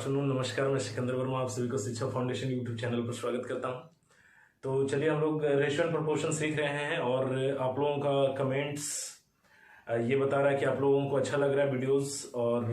Afternoon, नमस्कार। मैं सिकंदर वर्मा आप सभी को शिक्षा फाउंडेशन यूट्यूब चैनल पर स्वागत करता हूं। तो चलिए हम लोग रेशियो एंड प्रोपोर्शन सीख रहे हैं और आप लोगों का कमेंट्स ये बता रहा है कि आप लोगों को अच्छा लग रहा है वीडियोस, और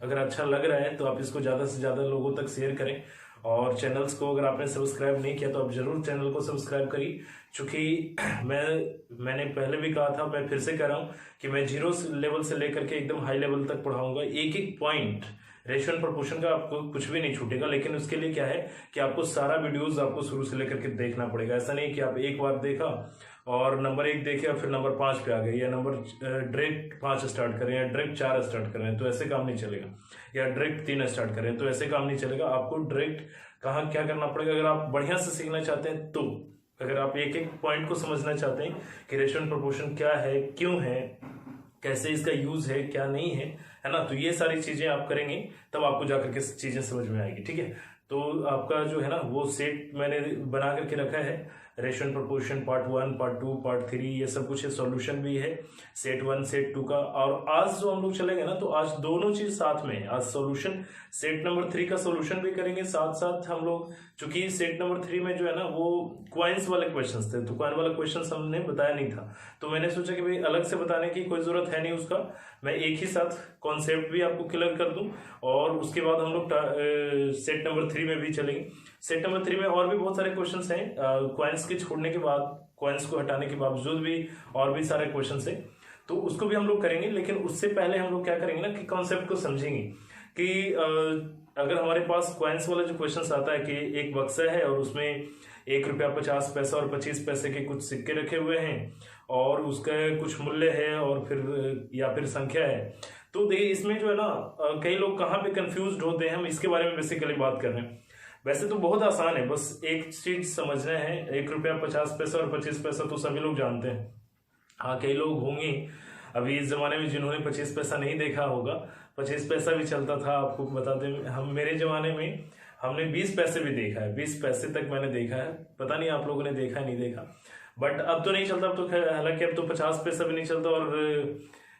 अगर अच्छा लग रहा है तो आप इसको ज़्यादा से ज़्यादा लोगों तक शेयर करें। और चैनल्स को अगर आपने सब्सक्राइब नहीं किया तो आप जरूर चैनल को सब्सक्राइब करिए, चूँकि मैंने पहले भी कहा था, मैं फिर से कह रहा हूँ कि मैं जीरो लेवल से लेकर के एकदम हाई लेवल तक पढ़ाऊंगा। एक एक पॉइंट रेशियो एंड प्रोपोर्शन का आपको कुछ भी नहीं छूटेगा, लेकिन उसके लिए क्या है कि आपको सारा वीडियोस आपको शुरू से लेकर के देखना पड़ेगा। ऐसा नहीं कि आप एक बार देखा और नंबर 1 देखे और फिर नंबर 5 पे आ गए, या नंबर डायरेक्ट 5 स्टार्ट करें या डायरेक्ट 4 स्टार्ट करें, तो ऐसे काम नहीं चलेगा। या डायरेक्ट 3 स्टार्ट करें तो ऐसे काम नहीं चलेगा। आपको डायरेक्ट कहाँ क्या करना पड़ेगा अगर आप बढ़िया से सीखना चाहते हैं तो। अगर आप एक एक पॉइंट को समझना चाहते हैं कि रेशियो एंड प्रोपोर्शन क्या है, क्यों है, कैसे इसका यूज है, क्या नहीं है ना, तो ये सारी चीजें आप करेंगे तब आपको जाकर के चीजें समझ में आएगी। ठीक है, तो आपका जो है ना वो सेट मैंने बना करके रखा है, ratio and proportion part 1, part 2, part 3, ये सब कुछ है। सॉल्यूशन भी है सेट 1, सेट 2 का। और आज जो हम लोग चलेंगे ना, तो आज दोनों चीज साथ में है। आज सॉल्यूशन सेट नंबर 3 का सॉल्यूशन भी करेंगे, साथ साथ हम लोग, चूंकि सेट नंबर 3 में जो है ना वो क्वाइंस वाले क्वेश्चंस थे, तो क्वाइन वाला क्वेश्चन हमने बताया नहीं था, तो मैंने सोचा कि भाई अलग से बताने की कोई जरूरत है नहीं उसका, मैं एक ही साथ कॉन्सेप्ट भी आपको क्लियर कर दूं। और उसके बाद हम लोग सेट नंबर 3 में भी चलेंगे। सेट नंबर 3 में और भी बहुत सारे क्वेश्चंस हैं, क्वाइंस के छोड़ने के बाद, क्वाइंस को हटाने के बावजूद भी और भी सारे क्वेश्चंस हैं, तो उसको भी हम लोग करेंगे। लेकिन उससे पहले हम लोग क्या करेंगे ना कि कॉन्सेप्ट को समझेंगे कि अगर हमारे पास क्वाइंस वाला जो क्वेश्चन आता है कि एक बक्सा है और उसमें 1 रुपया 50 पैसा और 25 पैसे के कुछ सिक्के रखे हुए हैं और उसका कुछ मूल्य है और फिर या फिर संख्या है, तो देखिए इसमें जो है ना कई लोग कहाँ पे कंफ्यूज होते हैं, हम इसके बारे में बेसिकली बात कर रहे हैं। वैसे तो बहुत आसान है, बस एक चीज समझना है, 1 रुपया 50 पैसा और 25 पैसा तो सभी लोग जानते हैं। हाँ, कई लोग होंगे अभी इस जमाने में जिन्होंने 25 पैसा नहीं देखा होगा। 25 पैसा भी चलता था, आपको बताते हैं, हम मेरे जमाने में हमने 20 पैसे भी देखा है, 20 पैसे तक मैंने देखा है। पता नहीं आप लोगों ने देखा नहीं देखा, बट अब तो नहीं चलता। अब तो हालांकि अब तो 50 पैसा भी नहीं चलता, और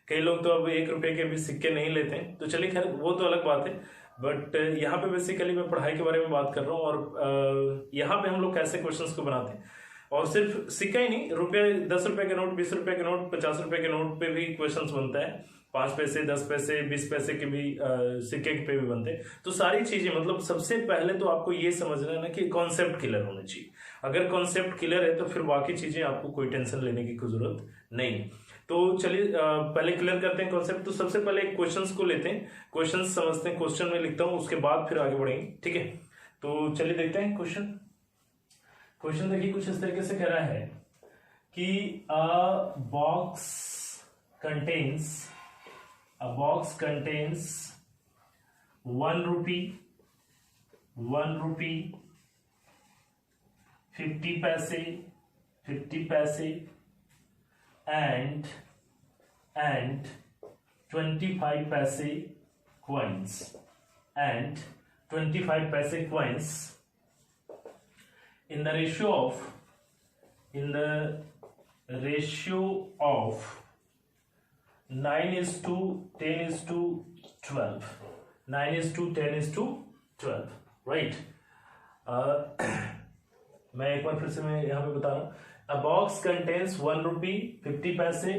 कई लोग तो अब 1 रुपये के भी सिक्के नहीं लेते हैं, तो चलिए खैर वो तो अलग बात है। बट यहाँ पे बेसिकली मैं पढ़ाई के बारे में बात कर रहा हूँ, और यहाँ पे हम लोग कैसे क्वेश्चंस को बनाते हैं। और सिर्फ सिक्का ही नहीं, रुपये, 10 रुपए के नोट, 20 रुपए के नोट, 50 रुपए के नोट पे भी क्वेश्चंस बनता है। 5 पैसे, 10 पैसे, 20 पैसे के भी सिक्के पे भी बनते हैं। तो सारी चीजें, मतलब सबसे पहले तो आपको ये समझना है ना कि कॉन्सेप्ट क्लियर होना चाहिए। अगर कॉन्सेप्ट क्लियर है तो फिर बाकी चीजें आपको कोई टेंशन लेने की कोई जरूरत नहीं। तो चलिए पहले क्लियर करते हैं कॉन्सेप्ट। तो सबसे पहले क्वेश्चंस को लेते हैं, क्वेश्चंस समझते हैं, क्वेश्चन में लिखता हूं, उसके बाद फिर आगे बढ़ेंगे। ठीक है, तो चलिए देखते हैं क्वेश्चन। क्वेश्चन देखिए कुछ इस तरीके से कह रहा है कि अ बॉक्स कंटेन्स 1 रुपी, 50 पैसे, 50 पैसे and 25 पैसे coins, and 25 पैसे coins in the ratio of 9:10:12, 9:10:12, right? मैं एक बार फिर से मैं यहाँ पे बता रहा हूँ। A box contains 1 rupee, 50 पैसे,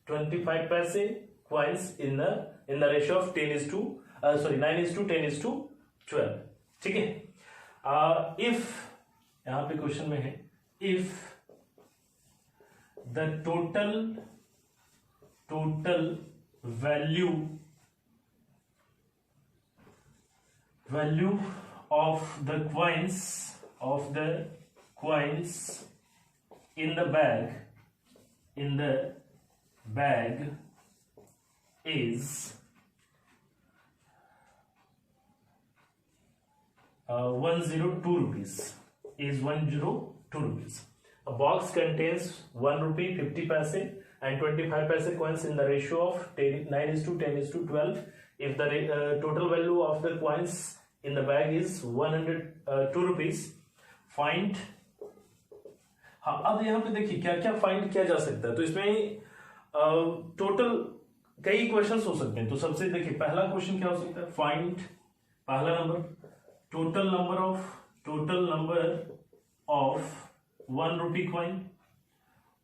25 पैसे coins in the ratio of 9:10:12. ठीक है, if यहाँ पे क्वेश्चन में है, if the total value of the coins in the bag is 102 rupees. Is 102 rupees. A box contains 1 rupee, 50 paise and 25 paise coins in the ratio of 9:10:12. If the total value of the coins in the bag is 102 rupees, find। हाँ, अब यहाँ पे देखिए क्या क्या find किया जा सकता है। तो इसमें टोटल कई क्वेश्चंस हो सकते हैं। तो सबसे देखिए पहला क्वेश्चन क्या हो सकता है, फाइंड पहला number total number of 1 rupee coin,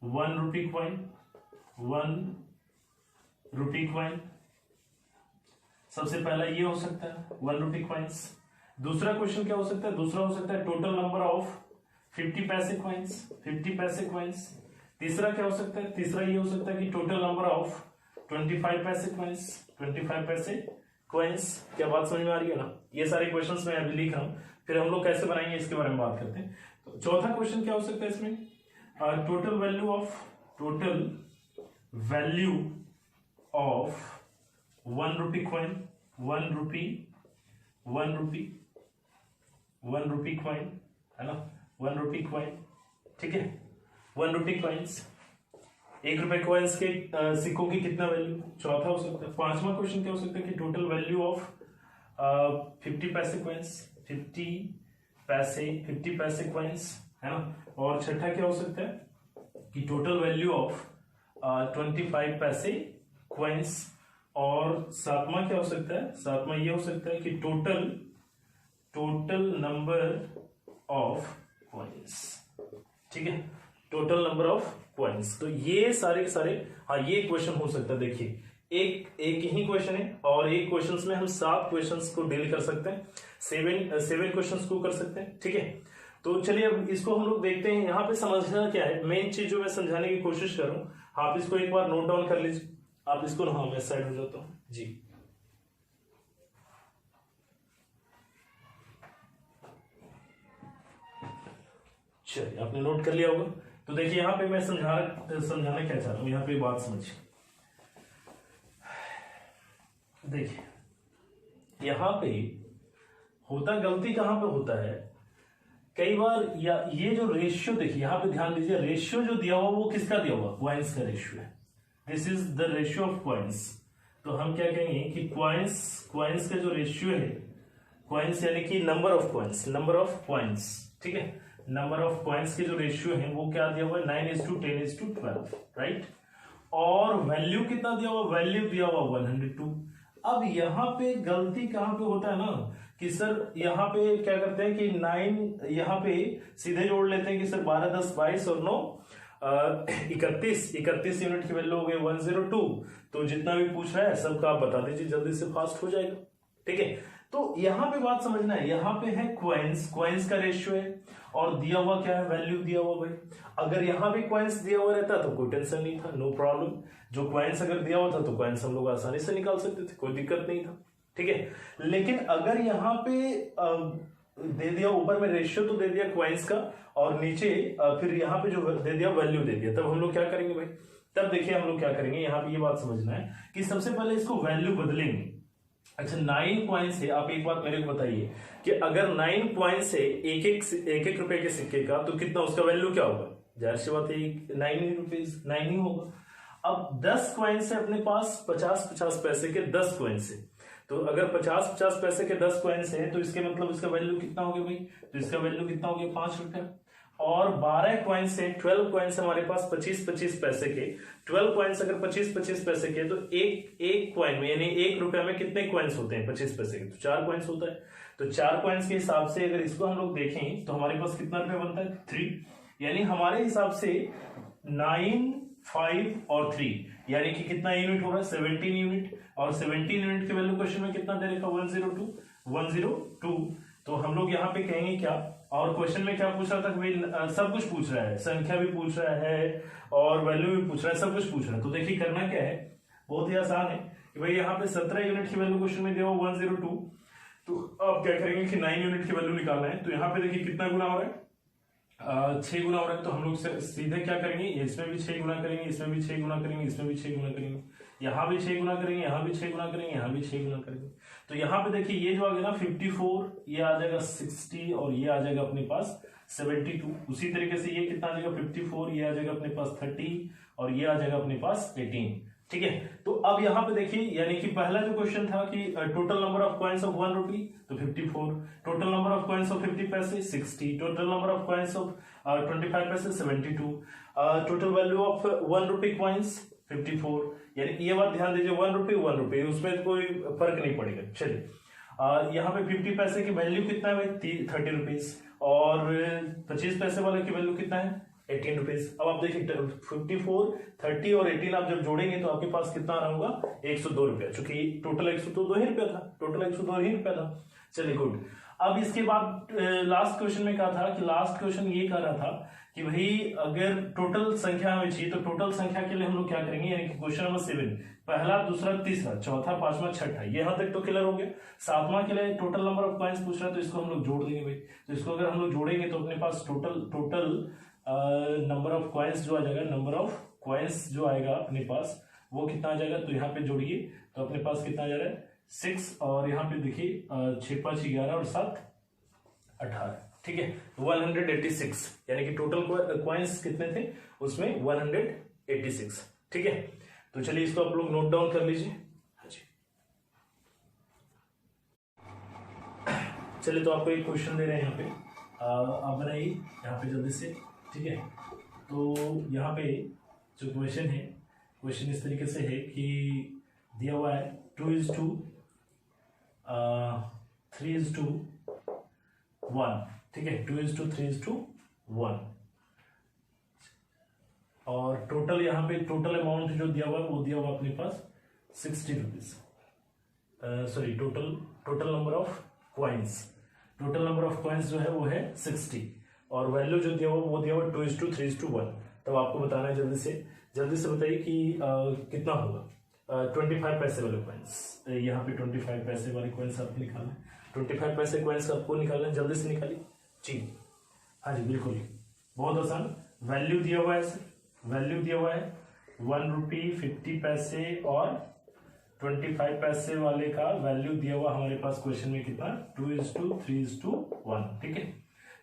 1 rupee coin, 1 rupee coin, सबसे पहला ये हो सकता है 1 रुपी कॉइन्स। दूसरा क्वेश्चन क्या हो सकता है, दूसरा हो सकता है टोटल नंबर ऑफ 50 पैसे कॉइन्स, 50 पैसे कॉइन्स। तीसरा क्या हो सकता है, तीसरा ये हो सकता है कि टोटल नंबर ऑफ 25 पैसे कॉइन्स, 25 पैसे कॉइन्स। क्या बात समझ में आ रही है ना? ये सारे क्वेश्चंस मैं अभी लिख रहा हूं, फिर हम लोग कैसे बनाएंगे इसके बारे में बात करते हैं। तो चौथा क्वेश्चन क्या हो सकता है इसमें, total value of 1 rupee coin, 1 rupee coin है ना, 1 रुपी कॉइन, ठीक है, 1 रुपी कॉइन्स, 1 रुपए कॉइन्स के सिक्कों की कितना वैल्यू, चौथा हो सकता है। पांचवा क्वेश्चन क्या हो सकता है कि टोटल वैल्यू ऑफ 50 पैसे कॉइन्स, 50 पैसे कॉइन्स है ना। और छठा क्या हो सकता है कि टोटल वैल्यू ऑफ 25 पैसे कॉइन्स। और सातवां क्या हो सकता है, सातवां ये हो सकता है कि टोटल नंबर ऑफ कॉइन्स, ठीक है, टोटल नंबर ऑफ कॉइन्स। तो ये सारे के सारे, हाँ ये क्वेश्चन हो सकता है। देखिए एक ही क्वेश्चन है और एक क्वेश्चन में हम 7 क्वेश्चंस को डील कर सकते हैं, 7 क्वेश्चंस को कर सकते हैं, ठीक है। तो चलिए अब इसको हम लोग देखते हैं। यहाँ पे समझना क्या है, मेन चीज जो मैं समझाने की कोशिश कर रहा हूँ, आप इसको एक बार नोट डाउन कर लीजिए। आप इसको, हाँ मैं साइड हो जाता हूँ जी। चलिए आपने नोट कर लिया होगा। तो देखिए यहाँ पे मैं समझाना क्या चाह रहा हूं, यहाँ पे बात समझिए। देखिए यहाँ पे होता, गलती कहां पे होता है, कई बार ये जो रेशियो, देखिए यहाँ पे ध्यान दीजिए, रेशियो जो दिया हुआ वो किसका दिया हुआ, क्वाइंस का रेशियो है। This is the ratio of coins. तो हम क्या कहेंगे कि क्वाइंस का जो रेशियो है, क्वाइंस यानी कि नंबर ऑफ क्वाइंस, ठीक है, नंबर ऑफ कॉइन्स के जो रेशियो है वो क्या दिया हुआ है, 9:10:12, राइट। और वैल्यू कितना दिया हुआ, वैल्यू दिया हुआ 102। अब यहाँ पे गलती कहां पे होता है ना कि सर यहाँ पे क्या करते हैं कि 9 यहाँ पे सीधे जोड़ लेते हैं कि सर 12, 10, 22 और 9 31 यूनिट की वैल्यू हो गई 102। तो जितना भी पूछ रहा है सबका आप बता दीजिए, जल्दी से फास्ट हो जाएगा, ठीक है। तो यहाँ पे बात समझना है, यहाँ पे है क्वाइंस का रेशियो है और दिया हुआ क्या है, वैल्यू दिया हुआ भाई। अगर यहाँ भी क्वाइंस दिया हुआ रहता तो कोई टेंशन नहीं था, नो प्रॉब्लम। जो क्वाइंस अगर दिया हुआ था तो क्वाइंस हम लोग आसानी से निकाल सकते थे, कोई दिक्कत नहीं था, ठीक है। लेकिन अगर यहाँ पे दे दिया, ऊपर में रेशियो तो दे दिया क्वाइंस का और नीचे फिर यहाँ पे जो दे दिया वैल्यू दे दिया, तब हम लोग क्या करेंगे भाई, तब देखिए हम लोग क्या करेंगे, यहाँ पे ये बात समझना है कि सबसे पहले इसको वैल्यू बदलेंगे। अच्छा 9 कॉइन्स है, आप एक बात मेरे को बताइए कि अगर 9 कॉइन्स है एक रुपए के सिक्के का, तो कितना उसका वैल्यू क्या होगा, जाहिर सी बात है 9 ही होगा। अब 10 कॉइन्स है अपने पास, 50 पैसे के 10 कॉइन्स है, तो अगर 50 पैसे के 10 कॉइन्स है तो इसके मतलब इसका वैल्यू कितना हो गया भाई, तो इसका वैल्यू कितना हो गया 5 रुपया। और 12 कॉइन्स है, 12 कॉइन्स हमारे पास 25 पैसे के, 12 कॉइन्स अगर 25 पैसे के, तो एक कॉइन में यानी 1 रुपया में कितने कॉइन्स होते हैं 25 पैसे के, तो 4 कॉइन्स होता है। तो 4 कॉइन्स के हिसाब से अगर इसको हम लोग देखें तो हमारे पास कितना रुपया बनता है 3, यानी हमारे हिसाब से 9, 5 और 3 यानी कि कितना यूनिट हो रहा है 17 यूनिट। और 17 यूनिट की वैल्यू क्वेश्चन में कितना दे रखा 102। तो हम लोग यहाँ पे कहेंगे क्या, और क्वेश्चन में क्या पूछ रहा था भाई, सब कुछ पूछ रहा है, संख्या भी पूछ रहा है और वैल्यू भी पूछ रहा है, सब कुछ पूछ रहा है। तो देखिए करना क्या है, बहुत ही आसान है कि भाई यहाँ पे 17 यूनिट की वैल्यू क्वेश्चन में दिया हुआ 102, तो आप क्या करेंगे कि 9 यूनिट की वैल्यू निकालना है। तो यहाँ पे देखिए कितना गुना हो रहा है 6 गुना हो रहा है। तो हम लोग सीधे क्या करेंगे, इसमें भी 6 गुना करेंगे, इसमें भी 6 गुना करेंगे, इसमें भी 6 गुना करेंगे, यहाँ भी 6 गुना करेंगे, यहाँ भी 6 गुना करेंगे, यहाँ भी 6 गुना करेंगे। तो यहाँ पे देखिए ये जो आ गया ना 54, ये आ जाएगा 60 और ये आ जाएगा अपने पास 72। उसी तरीके से ये कितना आ जाएगा 54, ये आ जाएगा अपने पास 30 और ये आ जाएगा अपने पास 18, ठीक है। तो अब यहाँ पे देखिए, यानी कि पहला जो क्वेश्चन था कि total number of coins of 1 रुपी, तो 54, total number of coins of 50 पैसे 60, total number of coins of 25 पैसे 72, total value of 1 rupee coins 54। यानी ये बात ध्यान दीजिए 1 रुपी, उसमें कोई फर्क नहीं पड़ेगा। चलिए यहाँ पे 50 पैसे की वैल्यू कितना है भाई 30 रुपीज, और 25 पैसे वाले की वैल्यू कितना है 18 रुपीज। अब आप देखिए 54, 30 और 18 आप जब जोड़ेंगे तो आपके पास कितना आ रहा होगा 102 रुपया, चूंकि टोटल 102 ही रुपया था, टोटल 102 ही रुपया था। चलिए गुड। अब इसके बाद लास्ट क्वेश्चन में क्या था कि लास्ट क्वेश्चन ये कह रहा था कि भाई अगर टोटल संख्या हमें चाहिए तो टोटल संख्या के लिए हम लोग क्या करेंगे, यानी कि क्वेश्चन नंबर 7 पहला, दूसरा, तीसरा, चौथा, पांचवा, छठा, यहां तक तो क्लियर हो गया। सातवां के लिए टोटल नंबर ऑफ कॉइन्स पूछ रहा है तो इसको हम लोग जोड़ देंगे भाई। तो इसको अगर हम लोग जोड़ेंगे तो अपने पास टोटल नंबर ऑफ कॉइन्स जो आ जाएगा, नंबर ऑफ कॉइन्स जो आएगा अपने पास वो कितना आ जाएगा, तो यहाँ पे जोड़िए तो अपने पास कितना आ जा रहा है 6, और यहाँ पे देखिए 6 5 11 और 7 18, ठीक है 186, यानी कि टोटल कॉइन्स कितने थे उसमें 186, ठीक है। तो चलिए इसको आप लोग नोट डाउन कर लीजिए। हाँ जी, चलिए तो आपको एक क्वेश्चन दे रहे हैं यहाँ पे, आप बनाइए यहाँ पे जल्दी से, ठीक है। तो यहाँ पे जो क्वेश्चन है, क्वेश्चन इस तरीके से है कि दिया हुआ है 2:3:1, ठीक है 2:3:1, और टोटल यहाँ पे टोटल अमाउंट जो दिया हुआ है वो दिया हुआ अपने पास 60 rupees, sorry total number of coins, total number of coins जो है वो है 60, और वैल्यू जो दिया हुआ वो दिया हुआ 2:3:1। तब आपको बताना है जल्दी से बताइए कि कितना होगा। 25 पैसे वाले कॉइन्स, यहाँ पे 25 पैसे वाले कॉइन्स आपको निकालना है, 25 पैसे कॉइन्स आपको निकालना है, जल्दी से निकालिए जी। हाँ जी बिल्कुल, बहुत आसान। वैल्यू दिया हुआ है सर, वैल्यू दिया हुआ है 1 रुपी 50 पैसे, और 25 पैसे वाले का वैल्यू दिया हुआ हमारे पास क्वेश्चन में कितना 2:3:1, ठीक है।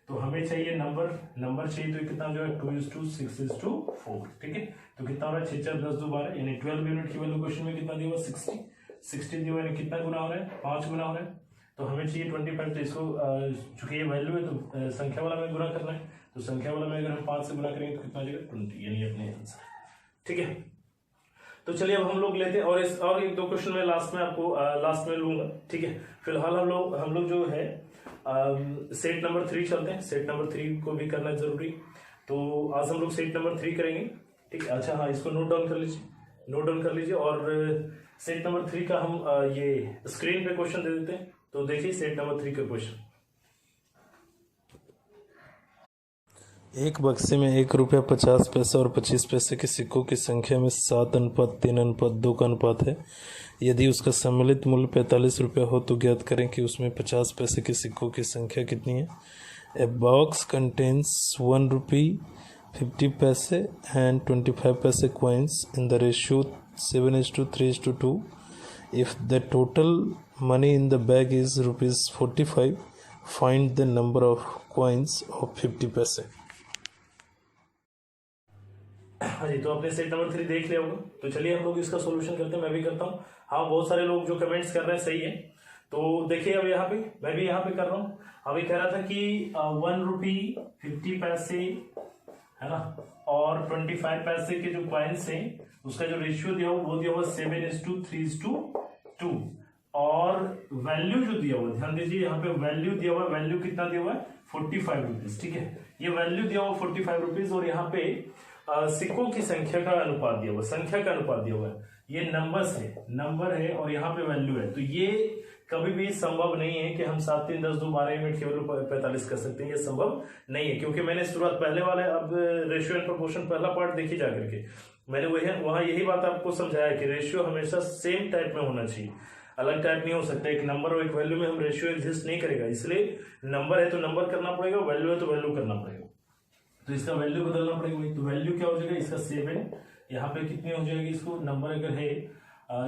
तो हमें चाहिए नंबर चाहिए, तो कितना जो है 2:6:4, ठीक है। तो कितना हो रहा है 6 4 10 2 12, यानी 12 यूनिट की वैल्यू क्वेश्चन में कितना दिया हुआ 60 दिया हुआ, यानी कितना गुना हो रहा है 5 गुना हो रहा है। तो हमें चाहिए 25, तो इसको चूंकि ये वैल्यू है तो संख्या वाला में गुना करना है, तो संख्या वाला में अगर हम 5 से गुना करेंगे तो कितना हो जाएगा 20, यानी अपने आंसर, ठीक है। तो चलिए अब हम लोग लेते हैं और एक दो क्वेश्चन में लास्ट में लूंगा, ठीक है। फिलहाल हम लोग जो है सेट नंबर 3 चलते हैं, सेट नंबर 3 को भी करना जरूरी, तो आज हम लोग सेट नंबर 3 करेंगे, ठीक है। अच्छा हाँ, इसको नोट डाउन कर लीजिए, और सेट नंबर 3 का हम ये स्क्रीन पे क्वेश्चन दे देते हैं। तो देखिए सेट नंबर 3 का क्वेश्चन, एक बक्से में 1 रुपया 50 पैसे और 25 पैसे के सिक्कों की संख्या में 7:3:2 का अनुपात है। यदि उसका सम्मिलित मूल्य 45 रुपया हो तो ज्ञात करें कि उसमें 50 पैसे के सिक्कों की संख्या कितनी है। ए बॉक्स कंटेन्स 1 रुपी 50 पैसे एंड 25 पैसे coins in the ratio 7:3:2. If the total money in the bag is ₹45, find the number of coins of 50 पैसे। हाँ जी, तो आपने सेट नंबर 3 देख लिया होगा। तो चलिए हम लोग इसका सॉल्यूशन करते हैं, मैं भी करता हूँ। हाँ, बहुत सारे लोग जो कमेंट्स कर रहे हैं सही है। तो देखिए अब यहाँ पे मैं भी यहाँ पे कर रहा हूँ। अभी कह रहा था कि 1 रुपी 50 पैसे है ना, और 25 पैसे के जो कॉइन्स हैं उसका जो रेशियो दिया हुआ वो दिया हुआ 7:3:2, और वैल्यू जो दिया हुआ, ध्यान दीजिए यहाँ पे वैल्यू दिया हुआ, वैल्यू कितना दिया हुआ है 45 रुपीज, ठीक है। ये वैल्यू दिया हुआ 45 रुपीज, और यहाँ पे सिक्कों की संख्या का अनुपात दिया हुआ, संख्या का अनुपात दिया हुआ है। ये नंबर है और यहाँ पे वैल्यू है। तो ये कभी भी संभव नहीं है कि हम 7 3 10 2 12 यूनिट केवल 45 कर सकते हैं, ये संभव नहीं है, क्योंकि मैंने शुरुआत पहले वाले अब रेशियो एंड प्रोपोर्शन पहला पार्ट देखी जा करके मैंने वहां यही बात आपको समझाया कि रेशियो हमेशा सेम टाइप में होना चाहिए, अलग टाइप नहीं हो सकता। एक नंबर और एक वैल्यू में हम रेशियो एग्जिस्ट नहीं करेगा, इसलिए नंबर है तो नंबर करना पड़ेगा, वैल्यू है तो वैल्यू करना पड़ेगा। तो इसका वैल्यू बदलना पड़ेगा। तो वैल्यू क्या हो जाएगा इसका 7, यहाँ पे कितनी हो जाएगी, इसको नंबर अगर है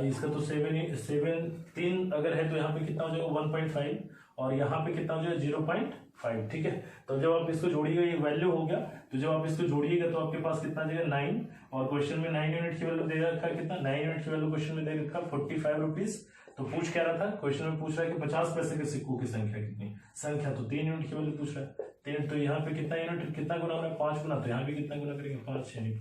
इसका तो 7 3 अगर है तो यहाँ पे कितना हो जाएगा 1.5, और यहाँ पे कितना हो जाएगा 0.5, ठीक है। तो जब आप इसको जोड़िएगा ये वैल्यू हो गया, तो जब आप इसको जोड़िएगा तो आपके पास कितना जाएगा 9, और क्वेश्चन में 9 यूनिट की वैल्यू दे रखा है, कितना 9 यूनिट की वैल्यू क्वेश्चन में दे रखा 45 रुपीज। तो पूछ क्या रहा था, क्वेश्चन में पूछ रहा है कि 50 पैसे के सिक्कों की संख्या कितनी, संख्या तो 3 यूनिट की वैल्यू पूछ रहा है। 3 तो यहाँ पे कितना यूनिट, कितना गुना हो रहा है 5 गुना, तो यहाँ पे कितना गुना करेंगे 5 6 नहीं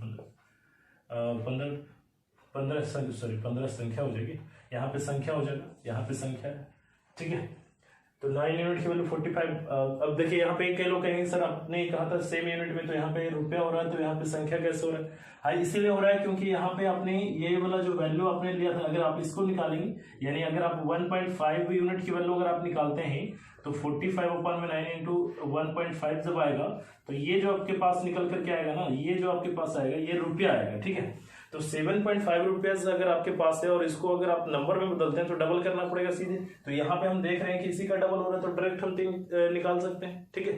15 संख्या हो जाएगी, यहाँ पे संख्या हो जाएगा, यहाँ पे संख्या है, ठीक है। तो 9 यूनिट की वैल्यू 45। अब देखिए यहाँ पे कई लोग कहेंगे सर आपने कहा था सेम यूनिट में, तो यहाँ पे रुपया हो रहा है, तो यहाँ पे संख्या कैसे हो रहा है? हाँ, इसीलिए हो रहा है क्योंकि यहाँ पे आपने ये वाला जो वैल्यू आपने लिया था, अगर आप इसको निकालेंगे, यानी अगर आप 1.5 यूनिट की वैल्यू अगर आप निकालते हैं तो 45/9 इंटू 1.5 जब आएगा तो ये जो आपके पास निकल करके आएगा ना, ये जो आपके पास आएगा ये रुपया आएगा, ठीक है। तो 7.5 रुपीज अगर आपके पास है और इसको अगर आप नंबर में बदलते हैं तो डबल करना पड़ेगा सीधे। तो यहाँ पे हम देख रहे हैं कि इसी का डबल हो रहा है, तो डायरेक्ट हम 3 निकाल सकते हैं, ठीक है।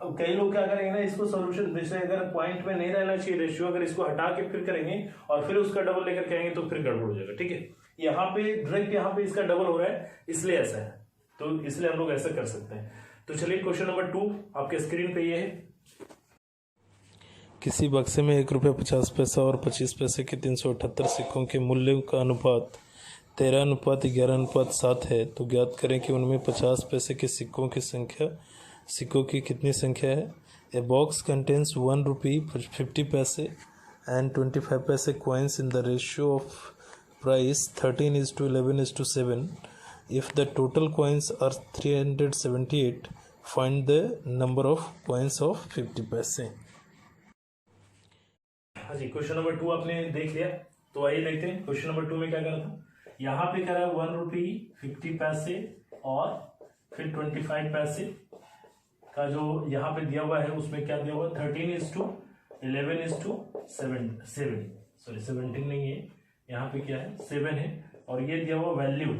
अब कई लोग क्या करेंगे ना, इसको सोल्यूशन जैसे अगर पॉइंट में नहीं रहना चाहिए रेशियो, अगर इसको हटा के फिर करेंगे और फिर उसका डबल लेकर करेंगे तो फिर गड़बड़ हो जाएगा, ठीक है। यहाँ पे डायरेक्ट यहाँ पे इसका डबल हो रहा है, इसलिए ऐसा है, तो इसलिए हम लोग ऐसा कर सकते हैं। तो चलिए क्वेश्चन नंबर 2 आपके स्क्रीन पे ये है। किसी बक्से में 1 रुपया 50 पैसा और 25 पैसे के 378 सिक्कों के मूल्य का अनुपात 13:11:7 है, तो ज्ञात करें कि उनमें 50 पैसे के सिक्कों की कितनी संख्या है। ए बॉक्स कंटेन्स 1 रुपी 50 पैसे एंड 25 पैसे coins in the ratio of price 13:11:7. If the total coins are 378, find the number of coins of 50 पैसे। हाँ जी, क्वेश्चन नंबर 2 आपने देख लिया, तो आइए देखते हैं क्वेश्चन नंबर 2 में क्या करा था। यहाँ पे करा 1 रुपी 50 पैसे और फिर 25 पैसे का जो यहाँ पे दिया हुआ है उसमें क्या दिया हुआ 13:11:7, सॉरी 17 नहीं है, यहाँ पे क्या है 7 है, और ये दिया हुआ वैल्यू,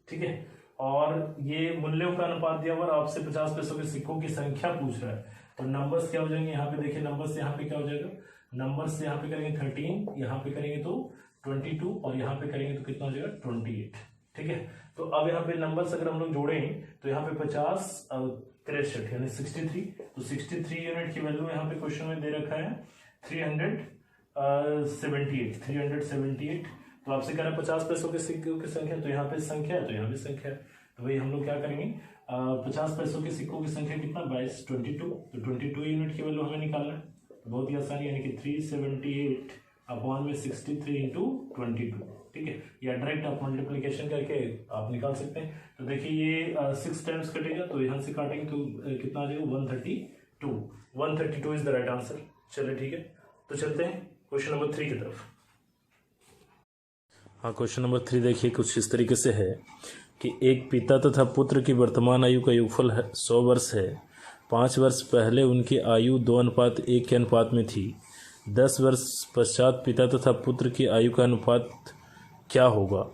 ठीक है, और ये मूल्यों का अनुपात दिया हुआ, आपसे 50 पैसों के सिक्कों की संख्या पूछ रहा है। तो नंबर्स क्या हो जाएंगे, यहाँ पे देखिए नंबर्स यहाँ पे क्या हो जाएगा, नंबर्स यहाँ पे करेंगे 13, यहाँ पे करेंगे तो 22 और यहाँ पे करेंगे तो कितना हो जाएगा 28, ठीक है। तो अब यहाँ पे नंबर्स अगर हम लोग जोड़ें तो यहाँ पे 50 63 यानी 63, तो 63 यूनिट की वैल्यू यहाँ पे क्वेश्चन में दे रखा है 378। तो आपसे कह रहा है 50 पैसों के सिक्कों की संख्या, तो यहाँ पे संख्या है तो यहाँ भी संख्या है, तो वही हम लोग क्या करेंगे 50 पैसों के सिक्कों की संख्या कितना 22, तो 22 यूनिट की वैल्यू हमें निकालना है, बहुत ही आसानी, यानी कि 378/63 इंटू 22, ठीक है, या डायरेक्ट आप मल्टीप्लीकेशन करके आप निकाल सकते हैं। तो देखिए ये 6 टाइम्स कटेगा, तो यहाँ से काटेंगे तो कितना आ जाएगा 132 इज द राइट आंसर। चलिए ठीक है, तो चलते हैं क्वेश्चन नंबर 3 की तरफ। हाँ, क्वेश्चन नंबर 3 देखिए कुछ इस तरीके से है कि एक पिता तथा पुत्र की वर्तमान आयु का योगफल 100 वर्ष है। 5 वर्ष पहले उनकी आयु 2:1 के अनुपात में थी। 10 वर्ष पश्चात पिता तथा पुत्र की आयु का अनुपात क्या होगा।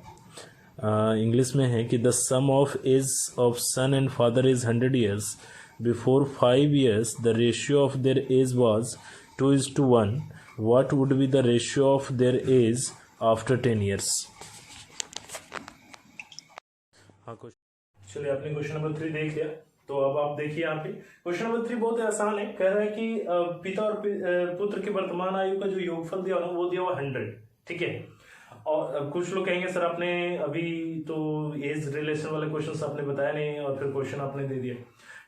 इंग्लिश में है कि the sum of age of son and father is 100 years। Before 5 years the ratio of their age was 2:1। What would be the ratio of their age after 10 years। हाँ, चलिए आपने क्वेश्चन नंबर 3 देख लिया, तो अब आप देखिए यहाँ पे क्वेश्चन नंबर 3 बहुत आसान है। कह रहा है कि पिता और पुत्र की वर्तमान आयु का जो योगफल दिया ना वो दिया हुआ 100, ठीक है। और अब कुछ लोग कहेंगे सर आपने अभी तो एज रिलेशन वाले क्वेश्चन आपने बताया नहीं और फिर क्वेश्चन आपने दे दिया।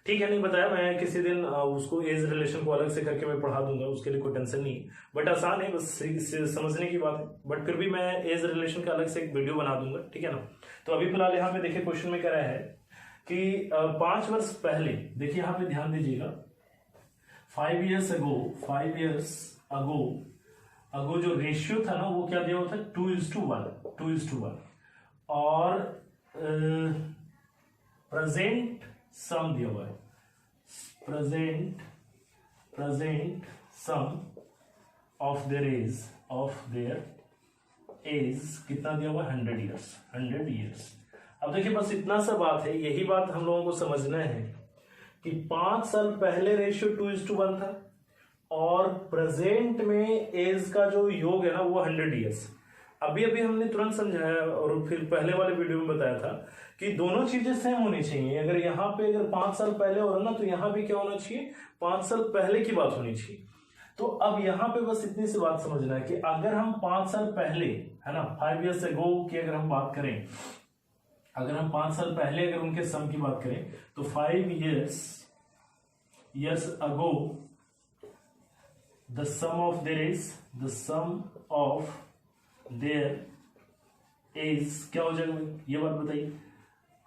ठीक है, नहीं बताया, मैं किसी दिन उसको एज रिलेशन को अलग से करके मैं पढ़ा दूंगा, उसके लिए कोई टेंशन नहीं, बट आसान है, बस समझने की बात है। बट फिर भी मैं एज रिलेशन का अलग से एक वीडियो बना दूंगा, ठीक है ना। तो अभी फिलहाल यहाँ पे देखिए क्वेश्चन में कह रहा है कि 5 वर्ष पहले, देखिए यहाँ पे ध्यान दीजिएगा, 5 years अगो जो रेशियो था ना वो क्या दिया हुआ था 2:1, और प्रेजेंट सम दिया हुआ है, present sum of their age कितना दिया हुआ 100 years। अब देखिए बस इतना सा बात है, यही बात हम लोगों को समझना है कि 5 साल पहले रेशियो 2:1 था और प्रेजेंट में एज का जो योग है ना वो 100 years। अभी हमने तुरंत समझाया और फिर पहले वाले वीडियो में बताया था कि दोनों चीजें सेम होनी चाहिए। अगर यहाँ पे अगर 5 साल पहले हो रहा ना तो यहाँ भी क्या होना चाहिए 5 साल पहले की बात होनी चाहिए। तो अब यहाँ पे बस इतनी सी बात समझना है कि अगर हम 5 साल पहले, है ना, 5 years ago की अगर हम बात करें, अगर हम 5 साल पहले अगर उनके सम की बात करें तो 5 years ago the sum of their is क्या हो जाएगा, ये बात बताइए।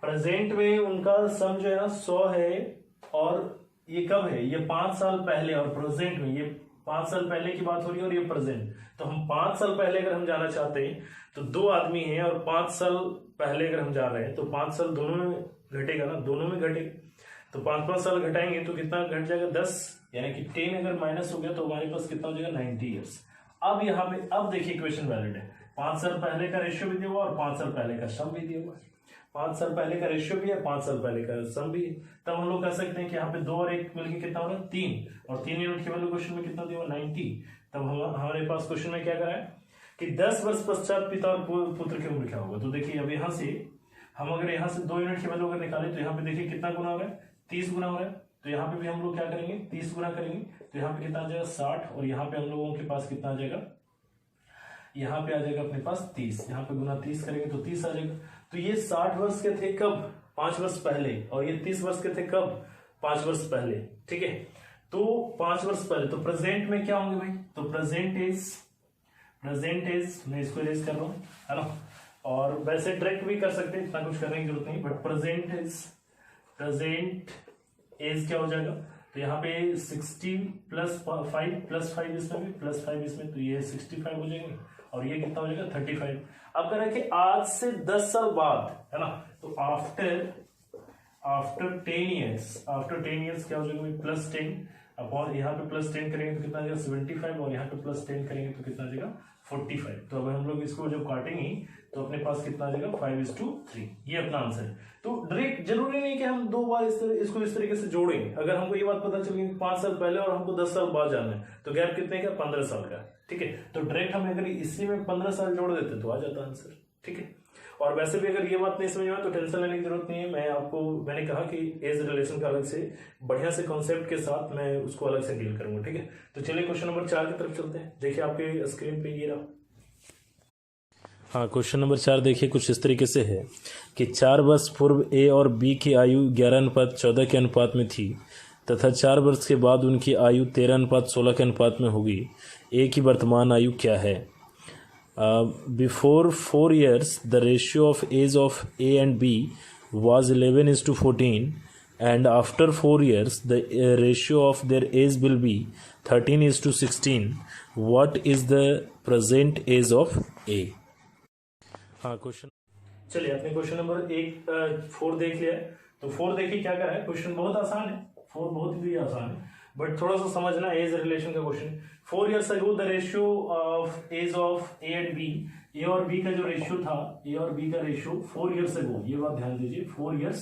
प्रेजेंट में उनका सम जो है ना 100 है, और ये कब है, ये 5 साल पहले, और प्रेजेंट में ये 5 साल पहले की बात हो रही है और ये प्रेजेंट। तो हम 5 साल पहले अगर हम जाना चाहते हैं तो 2 आदमी हैं, और 5 साल पहले अगर हम जा रहे हैं तो 5 साल दोनों में घटेगा ना, दोनों में घटेगा। तो 5-5 साल घटाएंगे तो कितना घट जाएगा, 10, यानी कि 10 अगर माइनस हो गया तो हमारे पास कितना हो जाएगा, 90 ईयर्स। अब यहाँ पे अब देखिए इक्वेशन वैलिड है, 5 साल पहले का रेशियो भी दिया हुआ और 5 साल पहले का सम भी दिया हुआ है। 5 साल पहले का रेशियो भी है, 5 साल पहले का सम भी है। तब हम लोग कह सकते हैं कि यहाँ पे 2 और 1 मिलकर कितना हो रहा है, 3, और 3 यूनिट की वैल्यू क्वेश्चन में कितना दिया हुआ, 90। तब हमारे पास क्वेश्चन में क्या करा है कि 10 वर्ष पश्चात पिता और पुत्र की उम्र क्या होगा। तो देखिए अब यहाँ से हम अगर यहाँ से 2 यूनिट की वैल्यू अगर निकाले तो यहाँ पे देखिए कितना गुना हो रहा है, 30 गुना हो रहा है। तो यहाँ पे भी हम लोग क्या करेंगे, 30 गुना करेंगे, तो यहाँ पे कितना आ जाएगा 60, और यहाँ पे हम लोगों के पास कितना आ जाएगा, यहाँ पे आ जाएगा अपने पास 30, यहाँ पे गुना 30 करेंगे तो 30 आ जाएगा। तो ये 60 वर्ष के थे कब, 5 वर्ष पहले, और ये 30 वर्ष के थे कब, 5 वर्ष पहले, ठीक है। तो 5 वर्ष पहले, तो प्रेजेंट में क्या होंगे भाई, तो प्रेजेंट इज मैं इसको इरेज कर रहा हूँ, है ना। और वैसे डायरेक्ट भी कर सकते हैं, इतना कुछ करने की जरूरत नहीं, बट प्रेजेंट इज क्या हो जाएगा, तो यहाँ पे 60 प्लस 5 इसमें भी प्लस 5 इसमें, तो ये 65 हो जाएंगे, और ये कितना हो जाएगा 35। अब कह रहे हैं कि आज से 10 साल बाद, है ना, तो आफ्टर 10 ईयर्स क्या हो जाएगा, प्लस 10 अपॉन, यहाँ पे प्लस 10 करेंगे तो कितना आ जाएगा 75, और यहाँ पे प्लस 10 करेंगे तो कितना आ जाएगा 45। तो अब हम लोग इसको जब काटेंगे तो अपने पास कितना आ जाएगा 5:3, ये अपना आंसर है। तो डायरेक्ट जरूरी नहीं कि हम 2 बार इसको इस तरीके से जोड़ेंगे। अगर हमको ये बात पता चल गई 5 साल पहले और हमको 10 साल बाद जाना है, तो गैप कितने का, 15 साल का, ठीक है। तो डायरेक्ट हम अगर इसी में 15 साल जोड़ देते तो आ जाता आंसर, ठीक है। और वैसे भी अगर ये बात नहीं समझ में आए तो टेंशन लेने की जरूरत नहीं है। मैंने कहा कि एज रिलेशन का अलग से बढ़िया से कॉन्सेप्ट के साथ मैं उसको अलग से डील करूंगा, ठीक है। तो चलिए क्वेश्चन नंबर 4 की तरफ चलते हैं। देखिए आपके स्क्रीन पे ये रहा। हाँ, क्वेश्चन नंबर 4 देखिए कुछ इस तरीके से है कि 4 वर्ष पूर्व ए और बी की आयु 11:14 के अनुपात में थी तथा 4 वर्ष के बाद उनकी आयु 13:16 के अनुपात में होगी। ए की वर्तमान आयु क्या है? Before 4 years, the ratio of age of A and B was 11:14, and after 4 years, the ratio of their age will be 13:16. What is the present age of A? हाँ, क्वेश्चन चलिए अपने क्वेश्चन नंबर 4 देख लिया है। तो 4 देखिए क्या करा है, क्वेश्चन बहुत आसान है, 4 बहुत ही आसान है, बट थोड़ा सा समझना एज रिलेशन का question. 4 years ago the ratio of age of A and B, A और बी का जो रेशियो था, ए और बी का रेशियो 4 years ago, ये बात ध्यान दीजिए, 4 years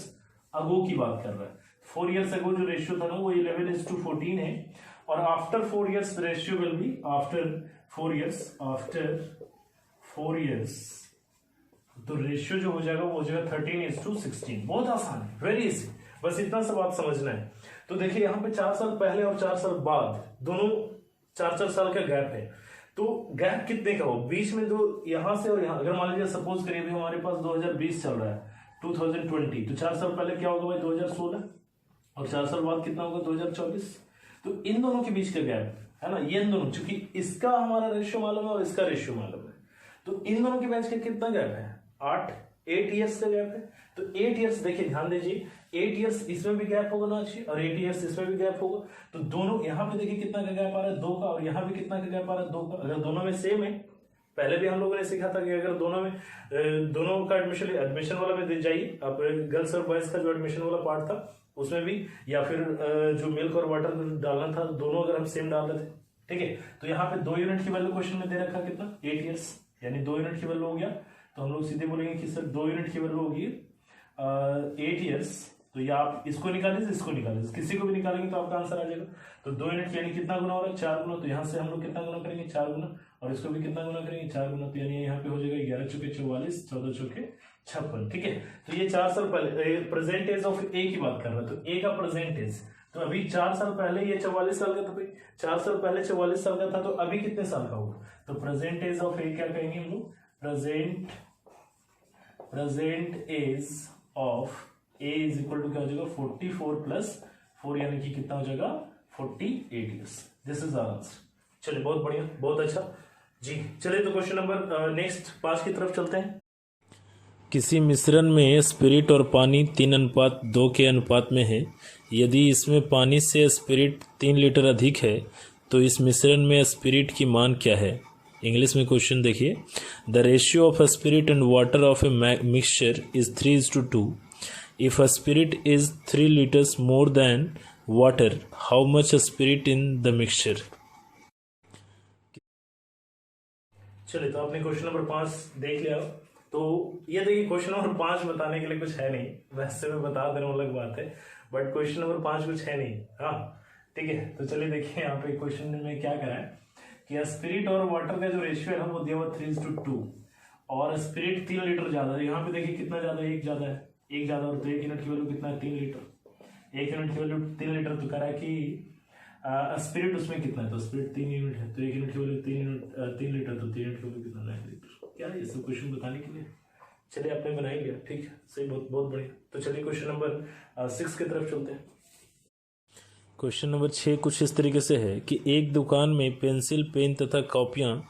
ago की बात कर रहा है। 4 years ago जो रेशियो था ना वो 11:14 है, और after 4 years ratio will be, after 4 years तो रेशियो जो हो जाएगा वो हो जाएगा 13:16। बहुत आसान है, वेरी इजी, बस इतना सा बात समझना है। तो देखिए यहाँ पे 4 साल पहले और 4 साल बाद दोनों 4-4 साल का गैप है। तो गैप कितने का हो, बीच में दो, यहां से और यहां, अगर मान लीजिए सपोज करिए हमारे पास 2020 चल रहा है, 2020, तो 4 साल पहले क्या होगा भाई 2016, और 4 साल बाद कितना होगा 2024। तो इन दोनों के बीच का गैप है ना, ये इन दोनों, चूंकि इसका हमारा रेशियो मालूम है और इसका रेशियो मालूम है, तो इन दोनों के बीच का कितना गैप है, 8 ईयर्स का गैप है। तो 8 ईयर्स, देखिए ध्यान दीजिए, 8 ईयर्स इसमें भी गैप होगा ना अच्छी, और 8 ईयर्स इसमें भी गैप होगा। तो दोनों यहाँ पे देखिए कितना का गैप आ रहा है 2 का, और यहाँ भी कितना का गैप आ रहा है 2 का। अगर दोनों में सेम है, पहले भी हम लोगों ने सीखा था कि अगर दोनों का एडमिशन वाला में जाइए आप, गर्ल्स और बॉयज का जो एडमिशन वाला पार्ट था उसमें भी, या फिर जो मिल्क और वाटर डालना था, दोनों अगर हम सेम डाल रहे थे, ठीक है। तो यहाँ पे 2 यूनिट की वैल्यू क्वेश्चन में दे रखा कितना, 8 ईयर्स, यानी 2 यूनिट की वैल्यू हो गया। तो हम लोग सीधे बोलेंगे कि सर 2 यूनिट की वैल्यू होगी 8 ईयर्स। तो या आप इसको निकालें, इसको निकालें, किसी को भी निकालेंगे तो आपका आंसर आ जाएगा। तो 2 यूनिट यानी कितना गुना हो रहा है, 4 गुना। तो यहाँ से हम लोग कितना गुना करेंगे, 4 गुना, और इसको भी कितना गुना करेंगे, 4 गुना। तो यानी यहाँ पे हो जाएगा 11 चौके 44, 14 चौके 56, ठीक है। तो ये 4 साल पहले प्रेजेंट एज ऑफ ए की बात कर रहा है, तो ए का प्रेजेंट एज, तो अभी 4 साल पहले ये 44 साल का था भाई, 4 साल पहले 44 साल का था, तो अभी कितने साल का होगा। तो प्रेजेंट एज ऑफ ए क्या कहेंगे हम लोग, present age of A is equal to क्या हो जाएगा 44 प्लस 4, यानी कि कितना हो जाएगा 48 years. This is our answer. चलिए बहुत बढ़िया, बहुत अच्छा जी। चलिए तो क्वेश्चन नंबर नेक्स्ट 5 की तरफ चलते हैं किसी मिश्रण में स्पिरिट और पानी 3:2 के अनुपात में है। यदि इसमें पानी से स्पिरिट 3 लीटर अधिक है तो इस मिश्रण में स्पिरिट की मान क्या है। इंग्लिश में क्वेश्चन देखिए। The ratio of spirit and water of a mixture is 3:2। If a spirit is 3 liters more than water, how much spirit in the mixture. चलिए, तो आपने क्वेश्चन नंबर 5 देख लिया। तो ये देखिए, क्वेश्चन नंबर 5 बताने के लिए कुछ है नहीं, वैसे मैं बता दे रहा हूँ, अलग बात है, बट क्वेश्चन नंबर 5 कुछ है नहीं। हाँ, ठीक है। तो चलिए देखिए यहाँ पे क्वेश्चन में क्या करा है कि स्पिरिट और वाटर का जो रेशियो है ना वो दिया हुआ 3:2, और स्पिरिट 3 लीटर ज्यादा है। यहाँ पे देखिए कितना ज्यादा है, एक ज्यादा है, एक ज्यादा, और तो 1 यूनिट की वैल्यू कितना है, 3 लीटर। 1 यूनिट की वैल्यू 3 लीटर, तो कह रहा है कि स्पिरिट उसमें कितना है, तो स्पिरिट 3 यूनिट है, तो 1 यूनिट की वैल्यू 3 लीटर, तो 3 यूनिट की वैल्यू कितना, 9 लीटर। क्या है ये सब क्वेश्चन बताने के लिए। चलिए, आपने बना ही लिया, ठीक है, सही, बहुत बहुत बढ़िया। तो चलिए क्वेश्चन नंबर 6 की तरफ चलते हैं। क्वेश्चन नंबर 6 कुछ इस तरीके से है कि एक दुकान में पेंसिल, पेन तथा कॉपियाँ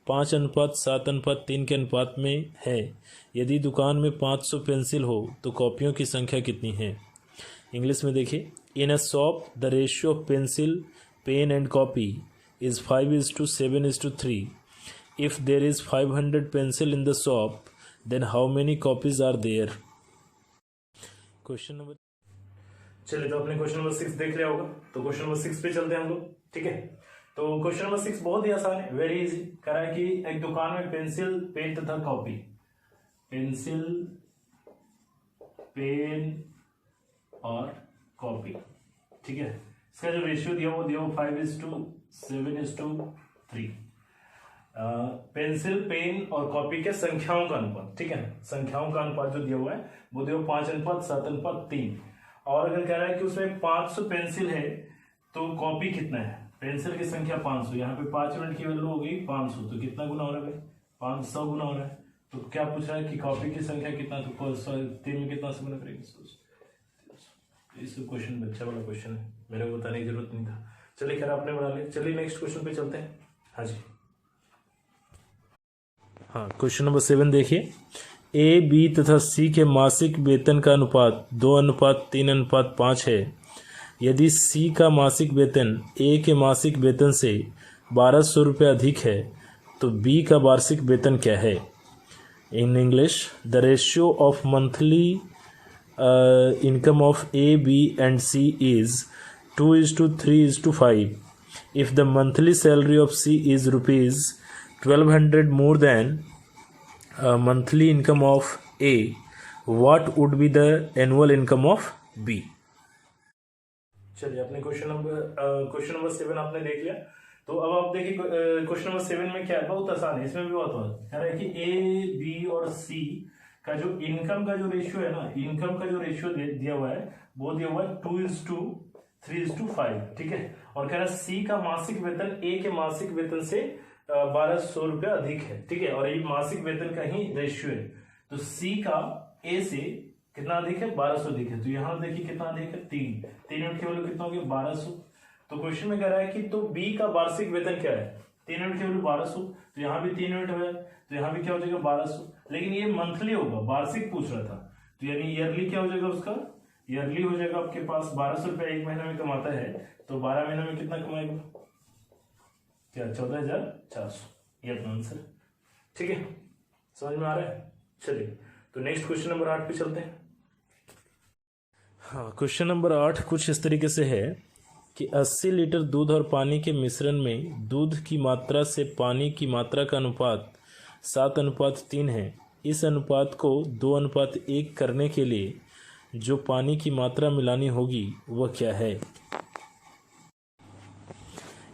5:7:3 के अनुपात में है। यदि दुकान में 500 पेंसिल हो तो कॉपियों की संख्या कितनी है। इंग्लिश में देखिए। In a shop the ratio of pencil, pen and copy is 5:7:3। If there is 500 pencil in the shop then how many copies are there. Question number. चलिए, तो आपने क्वेश्चन नंबर 6 देख लिया होगा, तो क्वेश्चन नंबर 6 पे चलते हैं हम लोग, ठीक है। तो क्वेश्चन नंबर 6 बहुत ही आसान है, वेरी इजी। कह रहा है कि एक दुकान में पेंसिल, पेन तथा कॉपी, पेंसिल, पेन और कॉपी, ठीक है। इसका जो रेशियो दिया वो दिया वो 5:7:3। पेंसिल, पेन और कॉपी के संख्याओं का अनुपात, ठीक है, संख्याओं का अनुपात जो दिया हुआ है वो दिया हुआ 5:7:3। और अगर कह रहा है कि उसमें 500 पेंसिल है तो कॉपी कितना है, पेंसिल की संख्या 500, यहाँ पे 5 यूनिट की वैल्यू हो गई 500, तो कितना गुना हो रहा है भाई, 500 गुना हो रहा है। तो क्या पूछ रहा है कि कॉपी की संख्या कितना, तो 3 में कितना से गुना करेंगे। इस क्वेश्चन अच्छा वाला क्वेश्चन है, मेरे को बताने की जरूरत नहीं था। चलिए, खैर आपने बना लिया। चलिए नेक्स्ट क्वेश्चन पे चलते हैं। हाँ जी, हाँ, क्वेश्चन नंबर 7 देखिए। ए, बी तथा सी के मासिक वेतन का अनुपात 2:3:5 है। यदि सी का मासिक वेतन ए के मासिक वेतन से 1200 रुपये अधिक है तो बी का वार्षिक वेतन क्या है। In English, the ratio of monthly income of A, B and C is 2:3:5. If the monthly salary of C is rupees 1200 more than monthly income of A, what would be the annual income of B? चलिए, आपने question number 7 आपने देख लिया। तो अब आप देखिए question number 7 में क्या है, बहुत आसान है, इसमें भी बहुत कह रहा है कि ए, बी और सी का जो इनकम का जो रेशियो है ना, इनकम का जो रेशियो दिया हुआ है वो दिया हुआ है 2:3:5, ठीक है। और कह रहा है सी का मासिक वेतन ए के मासिक वेतन से 1200 रुपये अधिक है, ठीक है, और ये मासिक वेतन का ही रेशियो है। तो सी का ए से कितना अधिक है, 1200 अधिक है। तो यहाँ देखिए कितना अधिक है, 3 यूनिट की वैल्यू कितना हो गया, 1200। तो क्वेश्चन में कह रहा है कि तो बी का वार्षिक वेतन क्या है, 3 यूनिट की वैल्यू 1200, तो यहाँ भी 3 यूनिट है, तो यहाँ भी क्या हो जाएगा 1200। लेकिन ये मंथली होगा, वार्षिक पूछ रहा था, तो यानी ईयरली क्या हो जाएगा उसका, ईयरली हो जाएगा आपके पास 1200 रुपया एक महीने में कमाता है, तो 12 महीने में कितना कमाएगा, क्या 14,400, ये अपना आंसर, ठीक है, समझ में आ रहा है। चलिए, तो नेक्स्ट क्वेश्चन नंबर 8 पे चलते हैं। हाँ, क्वेश्चन नंबर 8 कुछ इस तरीके से है कि 80 लीटर दूध और पानी के मिश्रण में दूध की मात्रा से पानी की मात्रा का अनुपात 7:3 है। इस अनुपात को 2:1 करने के लिए जो पानी की मात्रा मिलानी होगी वह क्या है।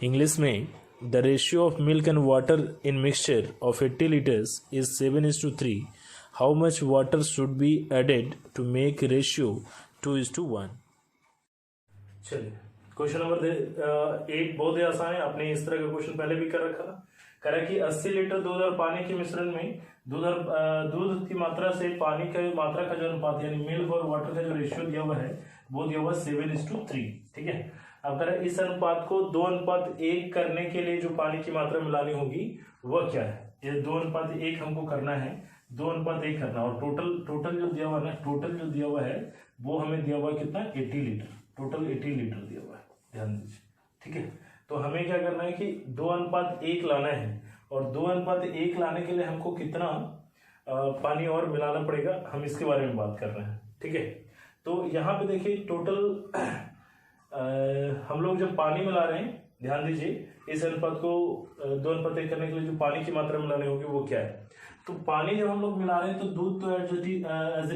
इंग्लिश में, the ratio of milk and water in mixture of 80 liters is 7:3। How much water should be added to make ratio 2:1। चलिए, क्वेश्चन नंबर 8 बहुत ही आसान है, आपने इस तरह का क्वेश्चन पहले भी कर रखा था। कह रहा है कि 80 लीटर दूध और पानी के मिश्रण में दूध की मात्रा से पानी की मात्रा का जो अनुपात यानी मिल्क और वाटर का जो रेशियो दिया हुआ है वो दिया हुआ 7:3, ठीक है। अब कह रहा है इस अनुपात को 2:1 करने के लिए जो पानी की मात्रा मिलानी होगी वह क्या है। ये 2:1 हमको करना है, 2:1 करना, और टोटल जो दिया हुआ है ना, टोटल जो दिया हुआ है वो हमें दिया हुआ है कितना, 80 लीटर, टोटल 80 लीटर दिया हुआ है, ध्यान दीजिए। ठीक है, तो हमें क्या करना है कि 2:1 लाना है, और 2:1 लाने के लिए हमको कितना पानी और मिलाना पड़ेगा, हम इसके बारे में बात कर रहे हैं। ठीक है, तो यहाँ पे देखिए टोटल हम लोग जब पानी मिला रहे हैं, ध्यान दीजिए, इस अनुपात को 2:1 करने के लिए जो पानी की मात्रा मिलानी होगी वो क्या है। तो पानी जब हम लोग मिला रहे हैं तो दूध तो एज इट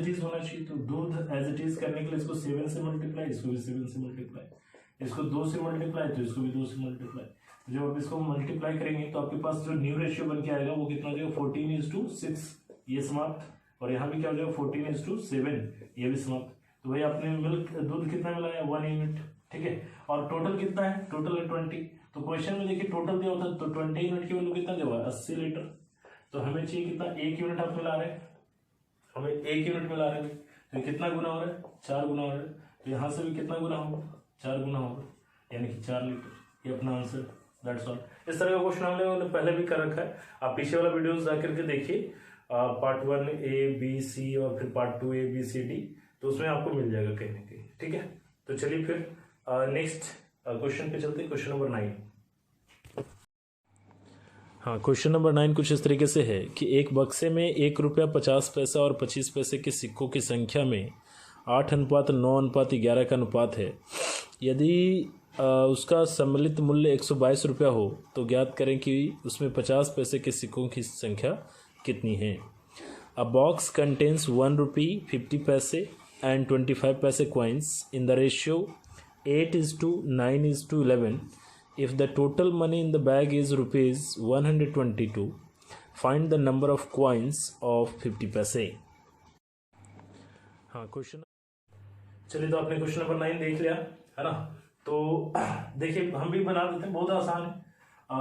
इज होना चाहिए, तो दूध एज इट इज करने के लिए इसको 7 से मल्टीप्लाई, इसको भी 7 से मल्टीप्लाई, इसको 2 से मल्टीप्लाई, तो इसको भी 2 से मल्टीप्लाई। जब आप इसको मल्टीप्लाई करेंगे तो आपके पास जो न्यू रेशियो बन के आएगा वो कितना हो जाएगा, 14:6, ये समाप्त, और यहाँ भी क्या हो जाएगा 14:7, ये भी समाप्त। तो भाई आपने दूध कितना मिलाया, 1 यूनिट। ठीक है, और टोटल कितना है, टोटल है 20। तो क्वेश्चन में देखिए टोटल दिया होता है, तो 20 यूनिट की वैल्यू कितना दिया हुआ है, 80 लीटर। तो हमें चाहिए कितना, 1 यूनिट आप मिला रहे हैं, हमें 1 यूनिट मिला रहे हैं, तो कितना गुना हो रहा है, 4 गुना हो रहा है। तो यहाँ से भी कितना गुना होगा, 4 गुना होगा, यानी कि 4 लीटर। ये अपना आंसर, दैट्स ऑल। इस तरह का क्वेश्चन हम लोगों ने पहले भी कर रखा है, आप पीछे वाला वीडियोस जाकर के देखिए, पार्ट 1 A B C और फिर पार्ट 2 ABCD, तो उसमें आपको मिल जाएगा कहीं ना कहीं। ठीक है, तो चलिए फिर नेक्स्ट क्वेश्चन पे चलते हैं, क्वेश्चन नंबर 9। हाँ, क्वेश्चन नंबर 9 कुछ इस तरीके से है कि एक बक्से में 1 रुपया 50 पैसा और 25 पैसे के सिक्कों की संख्या में 8:9:11 का अनुपात है। यदि उसका सम्मिलित मूल्य 122 रुपया हो तो ज्ञात करें कि उसमें 50 पैसे के सिक्कों की संख्या कितनी है। अ बॉक्स कंटेन्स 1 रुपी 50 पैसे and 25 paise coins in the ratio 8:9:11. If the total money in the bag is rupees 122, find the number of coins of 50 paise. हाँ, क्वेश्चन, चलिए, तो आपने क्वेश्चन नंबर 9 देख लिया है ना। तो देखिए हम भी बना देते हैं, बहुत आसान है।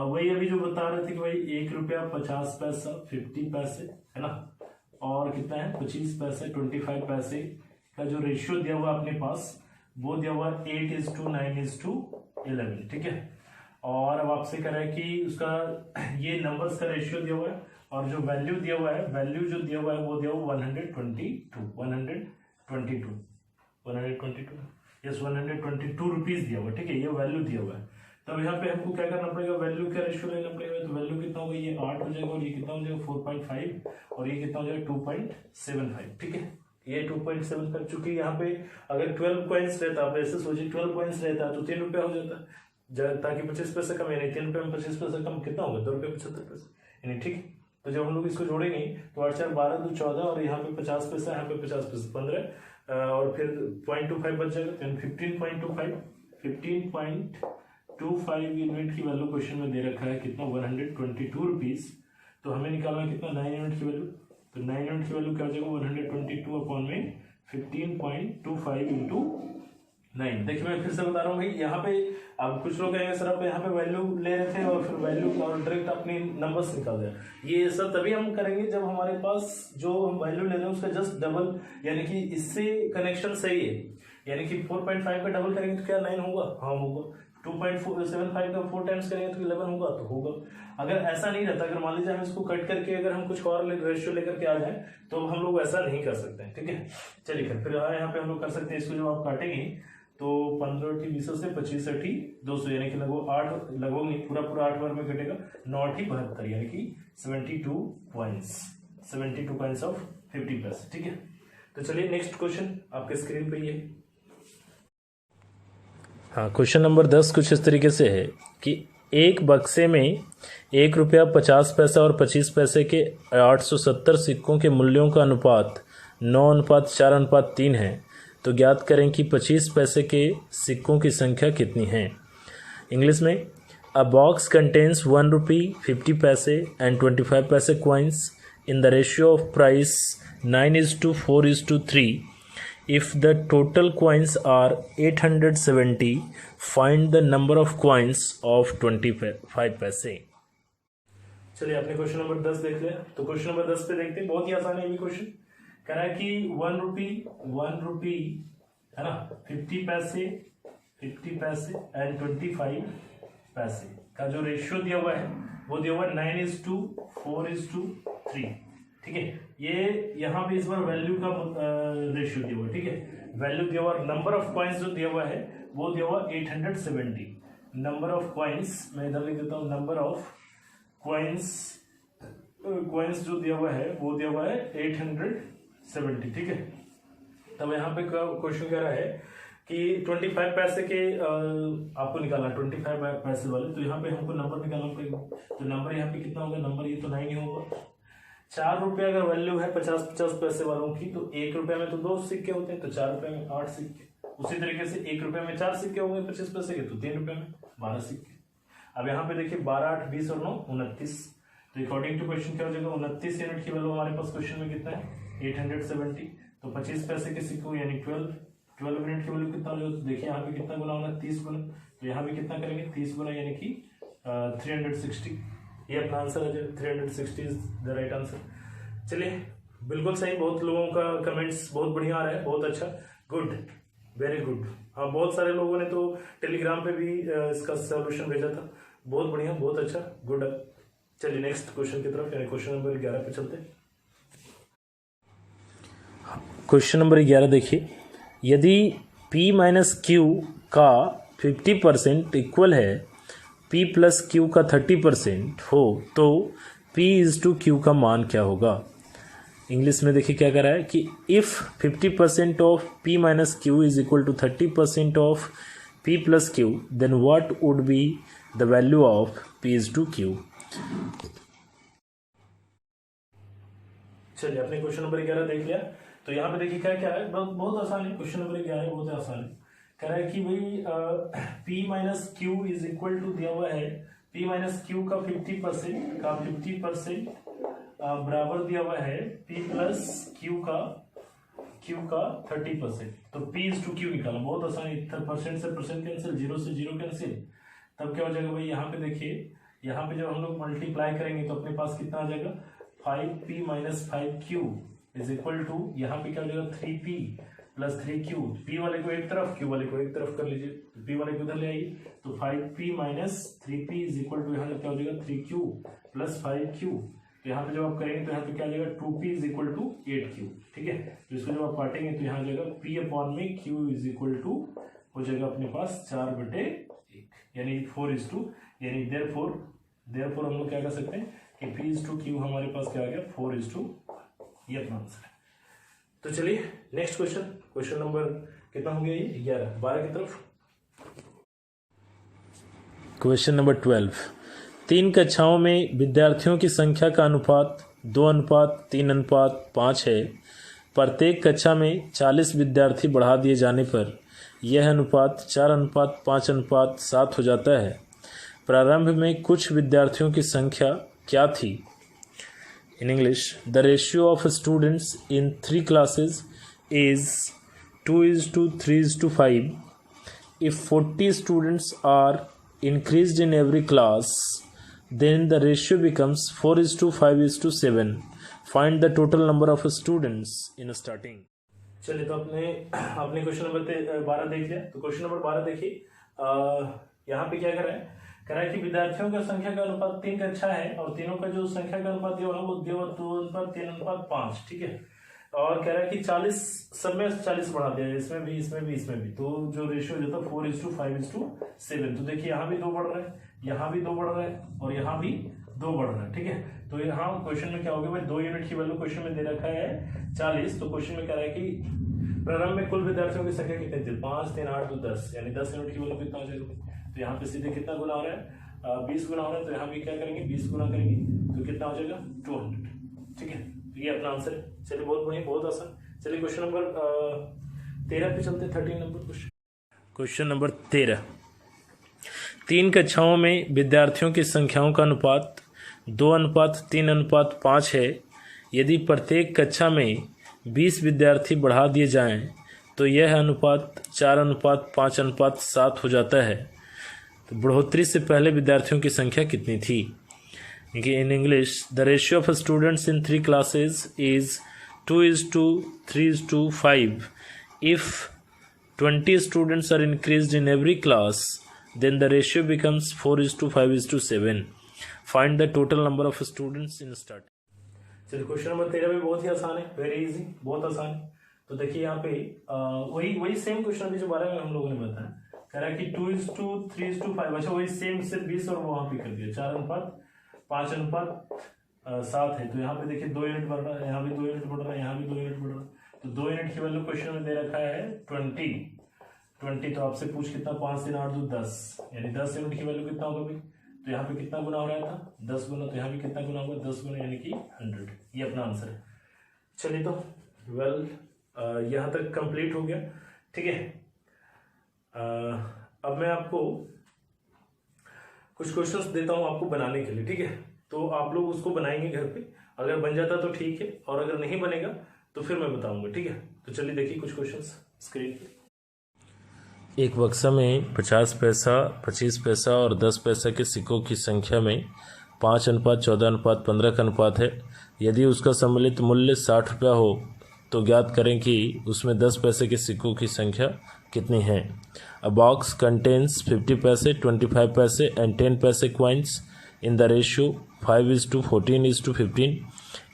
वही अभी जो बता रहे थे कि भाई 1 रुपया 50 पैसा 50 पैसे है ना, और कितना है 25 पैसे 25 पैसे का जो रेशियो दिया हुआ अपने पास वो दिया हुआ 8:9:11। ठीक है, और अब आपसे कह रहा है कि उसका ये नंबर्स का रेशियो दिया हुआ है, और जो वैल्यू दिया हुआ है, वैल्यू जो दिया हुआ है वो दिया हुआ 122 यस 122 रुपीज दिया हुआ। ठीक है, ये वैल्यू दिया हुआ है। तब यहाँ पे हमको क्या करना पड़ेगा, वैल्यू का रेशियो लेना पड़ेगा। तो वैल्यू कितना होगा, ये 8 हो जाएगा, और ये कितना हो जाएगा 4.5, और ये कितना हो जाएगा 2.75। ठीक है, ये 2.75, चूंकि यहाँ पे अगर 12 कॉइन्स रहता, आप ऐसे सोचिए 12 कॉइन्स रहता तो 3 रुपया हो जाता, ताकि 25 पैसे कम, यानी 3 रुपये में 25 पैसे कम कितना होगा, 2.75 यानी। ठीक, तो जब हम लोग इसको जोड़ेंगे तो 8 4 12 2 14, और यहाँ पे 50 पैसा, यहाँ पे 50 पैसे 15, और फिर 0.25 बच जाएगा, 15.25 यूनिट की वैल्यू क्वेश्चन में दे रखा है कितना, 122 रुपीज। तो हमें निकालना कितना, 9 यूनिट की वैल्यू। तो 9 यूनिट की वैल्यू क्या हो जाएगा, 122 अपॉन में 15.25 इंटू 9। देखिए मैं फिर से बता रहा हूँ भाई, यहाँ पे अब कुछ लोग कहेंगे सर आप यहाँ पे वैल्यू ले रहे थे और फिर वैल्यू और डायरेक्ट अपनी नंबर्स निकाल दिया। ये सब तभी हम करेंगे जब हमारे पास जो हम वैल्यू ले रहे हैं उसका जस्ट डबल, यानी कि इससे कनेक्शन सही है, यानी कि 4.5 का डबल करेंगे तो क्या 9 होगा, हाँ होगा। 2.75 का 4 टाइम्स करेंगे तो 11 होगा, तो होगा। अगर ऐसा नहीं रहता, अगर मान लीजिए हम इसको कट करके अगर हम कुछ और रेशियो लेकर के आ जाए तो हम लोग ऐसा नहीं कर सकते हैं। ठीक है, चलिए फिर यहाँ पे हम लोग कर सकते हैं, इसको जब आप काटेंगे तो 15 20 से 25 200, यानी कि लगभग 8, लगभग नहीं पूरा 8 बार में कटेगा, 9 72, यानी कि 72 कॉइन्स ऑफ 50 पैसे। ठीक है, तो चलिए नेक्स्ट क्वेश्चन आपके स्क्रीन पे ये। हाँ, क्वेश्चन नंबर 10 कुछ इस तरीके से है कि एक बक्से में 1 रुपया 50 पैसा और 25 पैसे के 870 सिक्कों के मूल्यों का अनुपात 9:4:3 है। तो ज्ञात करें कि 25 पैसे के सिक्कों की संख्या कितनी है। इंग्लिश में, अ बॉक्स कंटेन्स 1 रुपी 50 पैसे एंड 25 पैसे coins in the ratio of price 9:4:3. If the total coins are 870, find the number of coins of 25 पैसे। चलिए आपने क्वेश्चन नंबर 10 देख लिया, तो क्वेश्चन नंबर 10 पे देखते हैं। बहुत ही आसान है ये क्वेश्चन। कह रहा है कि 1 रुपी है ना, 50 पैसे एंड 25 पैसे का जो रेशियो दिया हुआ है वो दिया हुआ है 9:4:3। ठीक है। ये यहाँ पे इस बार वैल्यू का रेशियो दिया हुआ है, ठीक है। वैल्यू दिया हुआ, नंबर ऑफ कॉइन्स जो दिया हुआ है वो दिया हुआ 870। नंबर ऑफ कॉइन्स मैं इधर लिख देता हूँ, नंबर ऑफ कॉइन्स जो दिया हुआ है वो दिया हुआ है 870, ठीक है। तब यहाँ पे क्वेश्चन कह रहा है कि 25 पैसे के आपको निकालना 25 पैसे वाले, तो यहाँ पे हमको नंबर निकालना पड़ेगा। तो नंबर यहाँ पे कितना होगा, नंबर ये तो 9 ही होगा। 4 रुपये अगर वैल्यू है 50-50 पैसे वालों की, तो 1 रुपये में तो 2 सिक्के होते हैं, तो 4 रुपये में 8 सिक्के। उसी तरीके से 1 रुपये में 4 सिक्के होंगे 25 पैसे के, तो 3 रुपये में 12 सिक्के। अब यहाँ पे देखिए 12, 8, 20 और 9, 29। तो अकॉर्डिंग टू क्वेश्चन क्या हो जाएगा, 29 यूनिट की वैल्यू हमारे पास क्वेश्चन में कितना है, 870। तो 25 पैसे के सिक्कों यानी 12 यूनिट की वैल्यू कितना हो जाएगा। तो देखिए यहाँ पे कितना गुना होना है, 30 गुना। तो यहाँ पे कितना करेंगे, 30 गुना यानी कि 360। ये अपना आंसर है, 360 इज द राइट आंसर। चलिए बिल्कुल सही, बहुत लोगों का कमेंट्स बहुत बढ़िया आ रहा है, बहुत अच्छा, गुड, वेरी गुड। हाँ, बहुत सारे लोगों ने तो टेलीग्राम पे भी इसका सॉल्यूशन भेजा था, बहुत बढ़िया, बहुत अच्छा, गुड। चलिए नेक्स्ट क्वेश्चन की तरफ, यानी क्वेश्चन नंबर 11 पे चलते हैं। क्वेश्चन नंबर 11 देखिए, यदि P माइनस क्यू का 50% इक्वल है P प्लस क्यू का 30% हो, तो P इज टू क्यू का मान क्या होगा। इंग्लिश में देखिए क्या कह रहा है कि if 50% of P minus Q is equal to 30% of P plus Q, then what would be the value of P is to Q. चलिए अपने क्वेश्चन नंबर 11 देख लिया। तो यहाँ पे देखिए क्या क्या है, बहुत आसान है क्वेश्चन नंबर 11, बहुत आसान है। कह रहा है कि भाई P minus Q is equal to दिया हुआ है, P माइनस क्यू का 50% बराबर दिया हुआ है P प्लस क्यू का 30%। तो P इज टू क्यू निकालना बहुत आसान है। परसेंट से परसेंट कैंसिल, 0 से 0 कैंसिल, तब क्या हो जाएगा भाई, यहाँ पे देखिए, यहाँ पे जब हम लोग मल्टीप्लाई करेंगे तो अपने पास कितना आ जाएगा, 5P minus 5Q is equal to, यहाँ पे क्या हो जाएगा 3P प्लस 3Q। P वाले को एक तरफ, Q वाले को एक तरफ कर लीजिए, P वाले को उधर ले आइए, तो 5P minus 3P is equal to, यहाँ क्या हो जाएगा 3Q प्लस 5Q। तो यहाँ पे जब आप करेंगे तो यहाँ पे क्या आ जाएगा 2P is equal to 8Q, ठीक है। तो इसको जब आप काटेंगे तो यहाँ आ जाएगा P अपॉन में Q इज इक्वल टू हो जाएगा अपने पास 4/1, यानी 4:2, यानी देयरफॉर हम लोग क्या कर सकते हैं कि P इज टू Q हमारे पास क्या आ गया 4:2, ये अपना आंसर है। तो चलिए नेक्स्ट क्वेश्चन नंबर कितना हो गया, ये 11, 12 की तरफ। क्वेश्चन नंबर 12, 3 कक्षाओं में विद्यार्थियों की संख्या का अनुपात 2:3:5 है। प्रत्येक कक्षा में 40 विद्यार्थी बढ़ा दिए जाने पर यह अनुपात 4:5:7 हो जाता है। प्रारंभ में कुछ विद्यार्थियों की संख्या क्या थी। In English, the ratio of students in 3 classes is 2:3:5. If 40 students are increased in every class, then the ratio becomes 4:5:7. Find the total number of students in starting. चलिए तो अपने क्वेश्चन नंबर 12 देख लिया। तो क्वेश्चन नंबर 12 देखिए, यहाँ पे क्या कर रहा है, कह रहा है कि विद्यार्थियों का संख्या का अनुपात 3 का अच्छा है, और तीनों का जो संख्या का अनुपात दिया हुआ वो दिया हुआ 2:3:5, ठीक है। और कह रहा है कि 40 सब में 40 बढ़ा दिया, इसमें भी, इसमें भी, इसमें भी, तो जो रेशियो जो था 4:5:7। तो देखिए यहाँ भी 2 बढ़ रहा है, यहाँ भी 2 बढ़ रहा है, और यहाँ भी 2 बढ़ रहा है, ठीक है। तो यहाँ क्वेश्चन में क्या हो गया भाई, 2 यूनिट की वैल्यू क्वेश्चन में दे रखा है 40। तो क्वेश्चन में कह रहा है कि प्रारंभ में कुल विद्यार्थियों की संख्या कितनी थी, 5, 3, 8, 2, 10, यानी 10 यूनिट की वैल्यू कितना हो जाएगा। तो यहाँ पे सीधे कितना गुना हो रहा है, 20 गुना हो रहा है, तो यहाँ भी क्या करेंगे 20 गुना करेंगे, तो कितना हो जाएगा 200, ठीक है। तो ये अपना आंसर है। चलिए बहुत बढ़िया, बहुत आसान। चलिए क्वेश्चन नंबर 13 पे चलते हैं, 13 नंबर क्वेश्चन। क्वेश्चन नंबर 13, 3 कक्षाओं में विद्यार्थियों की संख्याओं का अनुपात 2:3:5 है। यदि प्रत्येक कक्षा में 20 विद्यार्थी बढ़ा दिए जाएं, तो यह अनुपात 4:5:7 हो जाता है। तो बढ़ोतरी से पहले विद्यार्थियों की संख्या कितनी थी। In English, the ratio of students in 3 classes is 2:3:5. If 20 students are increased in every class, then the ratio becomes 4:5:7. Find the total number of students in start. चलिए क्वेश्चन नंबर 13 भी बहुत ही आसान है, वेरी इजी, बहुत आसान है। तो देखिए यहाँ पे वही सेम क्वेश्चन अभी जो 12 में हम लोगों ने बताया, कह रहा है कि 2:3:5। अच्छा वही सेम सिर्फ 20 और वहां पे कर दिया 4:5:7 है। तो यहाँ पे देखिए 2 यूनिट बढ़ रहा है, यहाँ भी 2 यूनिट बढ़ रहा है, यहाँ भी 2 यूनिट बढ़ रहा है। तो 2 यूनिट की वैल्यू क्वेश्चन में दे रखा है 20। तो आपसे पूछ कितना, 5 3 8 2 10, यानी 10 यूनिट की वैल्यू कितना होगा भाई। तो यहाँ पे कितना गुना हो रहा था, 10 गुना। तो यहाँ भी कितना गुना होगा, 10 गुना, यानी कि 100। ये अपना आंसर है। चलिए तो यहाँ तक कंप्लीट हो गया, ठीक है। अब मैं आपको कुछ क्वेश्चंस देता हूं आपको बनाने के लिए, ठीक है। तो आप लोग उसको बनाएंगे घर पे, अगर बन जाता तो ठीक है, और अगर नहीं बनेगा तो फिर मैं बताऊंगा, ठीक है। तो चलिए देखिए कुछ क्वेश्चंस स्क्रीन पे। एक बक्सा में 50 पैसा, 25 पैसा और 10 पैसा के सिक्कों की संख्या में 5:14:15 का अनुपात है। यदि उसका सम्मिलित मूल्य 60 रुपया हो तो ज्ञात करें कि उसमें 10 पैसे के सिक्कों की संख्या कितनी है। अ बॉक्स कंटेन्स 50 पैसे, 25 पैसे एंड 10 पैसे coins in the ratio 5:14:15.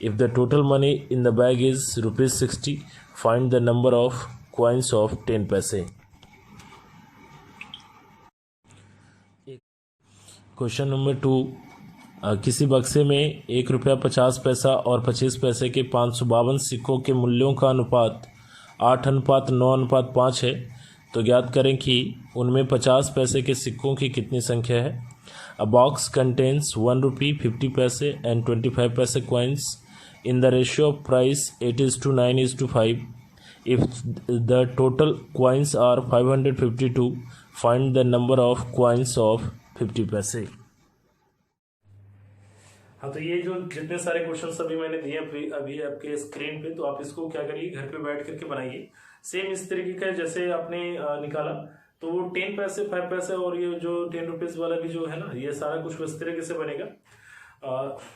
If the total money in the bag is ₹60, find the number of coins of 10 पैसे। क्वेश्चन नंबर 2, किसी बक्से में ₹1.50 और 25 पैसे के 552 सिक्कों के मूल्यों का अनुपात 8:9:5 है। तो ज्ञात करें कि उनमें 50 पैसे के सिक्कों की कितनी संख्या है। अ बॉक्स कंटेन्स ₹1, 50 पैसे एंड 25 पैसे coins in the ratio of price 8:9:5. If the total coins are 552, find the number of coins of 50 पैसे। हाँ, तो ये जो जितने सारे क्वेश्चंस अभी मैंने दिए अभी आपके स्क्रीन पे, तो आप इसको क्या करिए, घर पे बैठ करके बनाइए सेम इस तरीके का जैसे आपने निकाला। तो वो 10 पैसे, 5 पैसे और ये जो 10 रुपीज वाला भी जो है ना, ये सारा कुछ इस तरीके से बनेगा।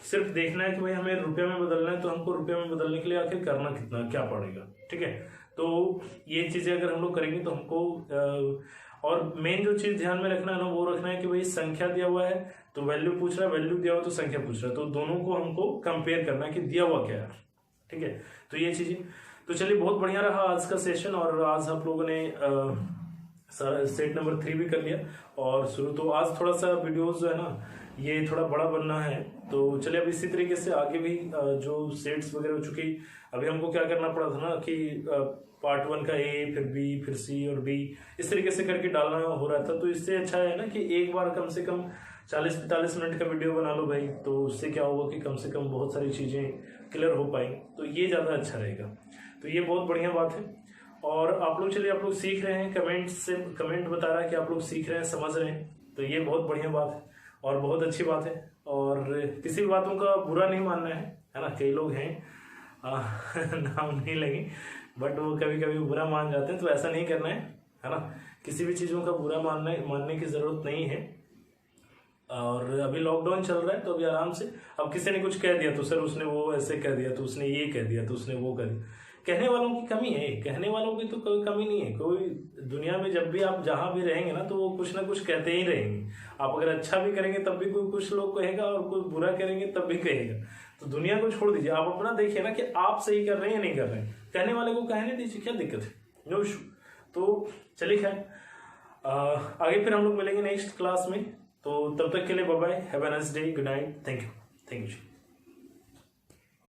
सिर्फ देखना है कि भाई हमें रुपये में बदलना है, तो हमको रुपये में बदलने के लिए आखिर करना क्या पड़ेगा, ठीक है। तो ये चीजें अगर हम लोग करेंगे तो हमको और मेन जो चीज ध्यान में रखना है ना, वो रखना है कि भाई संख्या दिया हुआ है तो वैल्यू पूछ रहा है, वैल्यू दिया हुआ तो संख्या पूछ रहा है, तो दोनों को हमको कंपेयर करना है कि दिया हुआ क्या है, ठीक है। तो ये चीजें, तो चलिए बहुत बढ़िया रहा आज का सेशन, और आज आप लोगों ने सेट नंबर 3 भी कर लिया और शुरू। तो आज थोड़ा सा वीडियोस जो है ना, ये थोड़ा बड़ा बनना है। तो चलिए अब इसी तरीके से आगे भी जो सेट्स वगैरह हो चुकी, अभी हमको क्या करना पड़ा था ना कि पार्ट 1 का ए, फिर बी, फिर सी और डी, इस तरीके से करके डालना हो रहा था। तो इससे अच्छा है ना कि एक बार कम से कम 40-45 मिनट का वीडियो बना लो भाई, तो उससे क्या होगा कि कम से कम बहुत सारी चीजें क्लियर हो पाएंगी, तो ये ज्यादा अच्छा रहेगा। तो ये बहुत बढ़िया बात है। और आप लोग चलिए, आप लोग सीख रहे हैं, कमेंट बता रहा है कि आप लोग सीख रहे हैं, समझ रहे हैं, तो ये बहुत बढ़िया बात है और बहुत अच्छी बात है। और किसी भी बातों का बुरा नहीं मानना है ना। कई लोग हैं नाम नहीं लगे, बट वो कभी कभी बुरा मान जाते हैं, तो ऐसा नहीं करना है ना। किसी भी चीज़ों का बुरा मानने की ज़रूरत नहीं है। और अभी लॉकडाउन चल रहा है, तो अभी आराम से, अब किसी ने कुछ कह दिया तो सर उसने वो ऐसे कह दिया, तो उसने ये कह दिया, तो उसने वो कह दिया। कहने वालों की कमी है, कहने वालों की तो कोई कमी नहीं है। कोई दुनिया में जब भी आप जहां भी रहेंगे ना, तो वो कुछ ना कुछ कहते ही रहेंगे। आप अगर अच्छा भी करेंगे तब भी कोई कुछ लोग कहेगा, और कोई बुरा करेंगे तब भी कहेगा। तो दुनिया को छोड़ दीजिए, आप अपना देखिए ना कि आप सही कर रहे हैं या नहीं कर रहे हैं। कहने वाले को कहने दीजिए, क्या दिक्कत है, नो इशू। तो चलिए खैर, आगे फिर हम लोग मिलेंगे नेक्स्ट क्लास में। तो तब तक के लिए bye bye, have a nice day, good night, thank you ji.